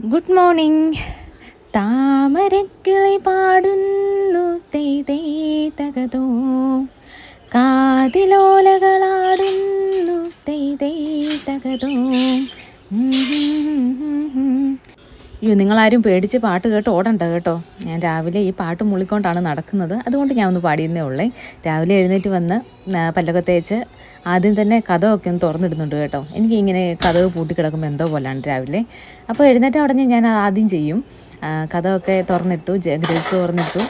Good morning. താമരക്കിളി പാടുന്നു തേതേ തകതോ, കാതിലോലകളാടുന്നു തേതേ തകതോ. അയ്യോ, നിങ്ങളാരും പേടിച്ച് പാട്ട് കേട്ട് ഓടണ്ട കേട്ടോ. ഞാൻ രാവിലെ ഈ പാട്ട് മുള്ളിക്കൊണ്ടാണ് നടക്കുന്നത്, അതുകൊണ്ട് ഞാൻ ഒന്ന് പാടിയെന്നേ ഉള്ളേ. രാവിലെ എഴുന്നേറ്റ് വന്ന് പല്ലൊക്കെ തേച്ച് ആദ്യം തന്നെ കഥമൊക്കെ ഒന്ന് തുറന്നിടുന്നുണ്ട് കേട്ടോ. എനിക്കിങ്ങനെ കഥവ് പൂട്ടിക്കിടക്കുമ്പോൾ എന്തോ പോലെയാണ് രാവിലെ. അപ്പോൾ എഴുന്നേറ്റ് ഉടനെ ഞാൻ ആദ്യം ചെയ്യും, കഥമൊക്കെ തുറന്നിട്ടു, ഗ്രിൽസ് തുറന്നിട്ടു,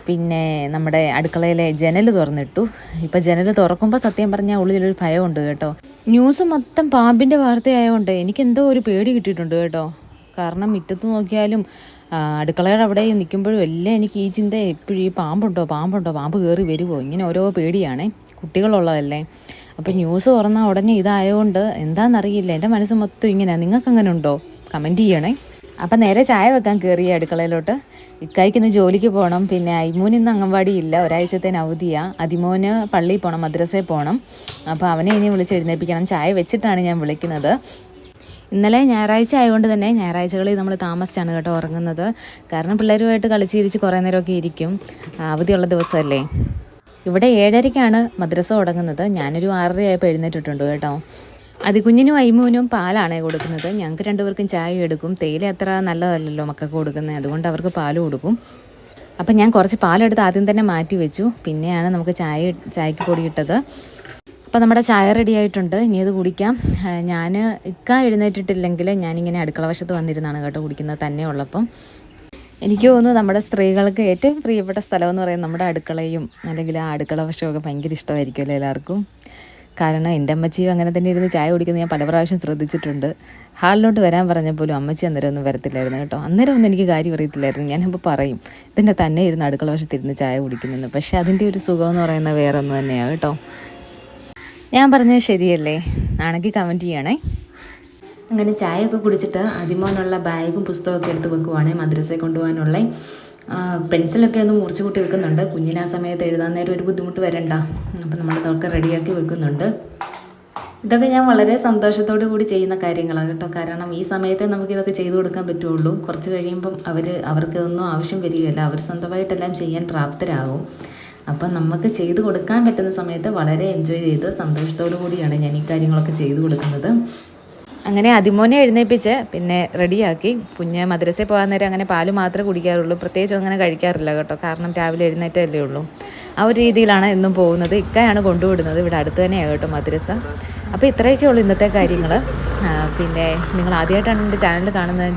പിന്നെ നമ്മുടെ അടുക്കളയിലെ ജനൽ തുറന്നിട്ടു. ഇപ്പോൾ ജനൽ തുറക്കുമ്പോൾ സത്യം പറഞ്ഞാൽ ഉള്ളിലൊരു ഭയമുണ്ട് കേട്ടോ. ന്യൂസ് മൊത്തം പാമ്പിൻ്റെ വാർത്തയായതുകൊണ്ട് എനിക്കെന്തോ ഒരു പേടി കിട്ടിയിട്ടുണ്ട് കേട്ടോ. കാരണം മുറ്റത്ത് നോക്കിയാലും അടുക്കളയുടെ അവിടെ നിൽക്കുമ്പോഴും എല്ലാം എനിക്ക് ഈ ചിന്ത എപ്പോഴും, ഈ പാമ്പുണ്ടോ പാമ്പ് കയറി വരുമോ, ഇങ്ങനെ ഓരോ പേടിയാണേ. കുട്ടികളുള്ളതല്ലേ. അപ്പോൾ ന്യൂസ് തുറന്നാൽ ഉടനെ ഇതായതുകൊണ്ട് എന്താണെന്നറിയില്ല, എൻ്റെ മനസ്സ് മൊത്തം ഇങ്ങനെയാണ്. നിങ്ങൾക്ക് അങ്ങനെ ഉണ്ടോ? കമൻറ്റ് ചെയ്യണേ. അപ്പം നേരെ ചായ വെക്കാൻ കയറിയ അടുക്കളയിലോട്ട്. ഇക്കായ്ക്ക് ഇന്ന് ജോലിക്ക് പോകണം, പിന്നെ അയ്മൂന് ഇന്ന് അംഗൻവാടി ഇല്ല, ഒരാഴ്ചത്തേന് അവധിയാണ്. അതിമോന് പള്ളിയിൽ പോകണം, മദ്രസയിൽ പോകണം. അപ്പോൾ അവനെ ഇനി വിളിച്ച് എഴുന്നേൽപ്പിക്കണം. ചായ വെച്ചിട്ടാണ് ഞാൻ വിളിക്കുന്നത്. ഇന്നലെ ഞായറാഴ്ച ആയതുകൊണ്ട് തന്നെ ഞായറാഴ്ചകളിൽ നമ്മൾ താമസിച്ചാണ് കേട്ടോ ഉറങ്ങുന്നത്. കാരണം പിള്ളേരുമായിട്ട് കളിച്ചിരിച്ച് കുറേ നേരമൊക്കെ ഇരിക്കും, അവധിയുള്ള ദിവസമല്ലേ. ഇവിടെ 7:30-ക്കാണ് മദ്രസ തുടങ്ങുന്നത്. ഞാനൊരു 6:30 ആയപ്പോൾ എഴുന്നേറ്റിട്ടുണ്ട് കേട്ടോ. അതികുഞ്ഞിനും അയ്മൂനും പാലാണ് കൊടുക്കുന്നത്. ഞങ്ങൾക്ക് രണ്ടുപേർക്കും ചായ എടുക്കും. തേയില അത്ര നല്ലതല്ലല്ലോ മക്കൾക്ക് കൊടുക്കുന്നത്, അതുകൊണ്ട് അവർക്ക് പാൽ കൊടുക്കും. അപ്പം ഞാൻ കുറച്ച് പാലെടുത്ത് ആദ്യം തന്നെ മാറ്റി വെച്ചു, പിന്നെയാണ് നമുക്ക് ചായക്ക് പൊടി ഇട്ടത്. അപ്പോൾ നമ്മുടെ ചായ റെഡി ആയിട്ടുണ്ട്, ഇനി അത് കുടിക്കാം. ഞാൻ എഴുന്നേറ്റിട്ടില്ലെങ്കിൽ ഞാനിങ്ങനെ അടുക്കള വശത്ത് വന്നിരുന്നാണ് കേട്ടോ കുടിക്കുന്നത് തന്നെ ഉള്ളപ്പം. എനിക്ക് തോന്നുന്നു നമ്മുടെ സ്ത്രീകൾക്ക് ഏറ്റവും പ്രിയപ്പെട്ട സ്ഥലമെന്ന് പറയുന്നത് നമ്മുടെ അടുക്കളയും അല്ലെങ്കിൽ ആ അടുക്കള വശമൊക്കെ ഭയങ്കര ഇഷ്ടമായിരിക്കുമല്ലോ എല്ലാവർക്കും. കാരണം എൻ്റെ അമ്മച്ചിയും അങ്ങനെ തന്നെ ഇരുന്ന് ചായ കുടിക്കുന്നത് ഞാൻ പല പ്രാവശ്യം ശ്രദ്ധിച്ചിട്ടുണ്ട്. ഹാളിലോട്ട് വരാൻ പറഞ്ഞപ്പോലും അമ്മച്ചി അന്നേരം ഒന്നും വരത്തില്ലായിരുന്നു കേട്ടോ. അന്നേരം ഒന്നും എനിക്ക് കാര്യം അറിയത്തില്ലായിരുന്നു. ഞാനിപ്പോൾ പറയും ഇതിൻ്റെ തന്നെ ഇരുന്ന് അടുക്കള വശത്തിരുന്ന് ചായ കുടിക്കുന്നെന്ന്. പക്ഷേ അതിൻ്റെ ഒരു സുഖമെന്ന് പറയുന്നത് വേറെ ഒന്ന് തന്നെയാണ് കേട്ടോ. ഞാൻ പറഞ്ഞത് ശരിയല്ലേ? ആണെങ്കിൽ കമൻറ്റ് ചെയ്യണേ. അങ്ങനെ ചായയൊക്കെ കുടിച്ചിട്ട് അതിമോനുള്ള ബാഗും പുസ്തകമൊക്കെ എടുത്ത് വെക്കുവാണേ, മദ്രസയിൽ കൊണ്ടുപോകാനുള്ള. പെൻസിലൊക്കെ ഒന്ന് മുറിച്ച് കൂട്ടി വെക്കുന്നുണ്ട്. കുഞ്ഞിന് ആ സമയത്ത് എഴുതാൻ നേരം ഒരു ബുദ്ധിമുട്ട് വരണ്ട, അപ്പം നമ്മളതൊക്കെ റെഡിയാക്കി വെക്കുന്നുണ്ട്. ഇതൊക്കെ ഞാൻ വളരെ സന്തോഷത്തോടു കൂടി ചെയ്യുന്ന കാര്യങ്ങളാണ് കേട്ടോ. കാരണം ഈ സമയത്തെ നമുക്കിതൊക്കെ ചെയ്തു കൊടുക്കാൻ പറ്റുള്ളൂ. കുറച്ച് കഴിയുമ്പം അവർക്കൊന്നും ആവശ്യം വരികയില്ല, അവർ സ്വന്തമായിട്ടെല്ലാം ചെയ്യാൻ പ്രാപ്തരാകും. അപ്പം നമുക്ക് ചെയ്തു കൊടുക്കാൻ പറ്റുന്ന സമയത്ത് വളരെ എൻജോയ് ചെയ്ത് സന്തോഷത്തോടു കൂടിയാണ് ഞാൻ ഈ കാര്യങ്ങളൊക്കെ ചെയ്തു കൊടുക്കുന്നത്. അങ്ങനെ അതിമോനെ എഴുന്നേൽപ്പിച്ച് പിന്നെ റെഡിയാക്കി. കുഞ്ഞ് മദ്രസയിൽ പോകാൻ നേരം അങ്ങനെ പാല് മാത്രമേ കുടിക്കാറുള്ളൂ, പ്രത്യേകിച്ച് അങ്ങനെ കഴിക്കാറില്ല കേട്ടോ. കാരണം രാവിലെ എഴുന്നേറ്റല്ലേ ഉള്ളൂ. ആ ഒരു രീതിയിലാണ് എന്നും പോകുന്നത്. ഇക്കയാണ് കൊണ്ടുവിടുന്നത്, ഇവിടെ അടുത്ത് തന്നെയാണ് കേട്ടോ മദ്രസ. അപ്പോൾ ഇത്രയൊക്കെ ഉള്ളൂ ഇന്നത്തെ കാര്യങ്ങൾ. പിന്നെ നിങ്ങൾ ആദ്യമായിട്ടാണ് എൻ്റെ ചാനൽ കാണുന്നത്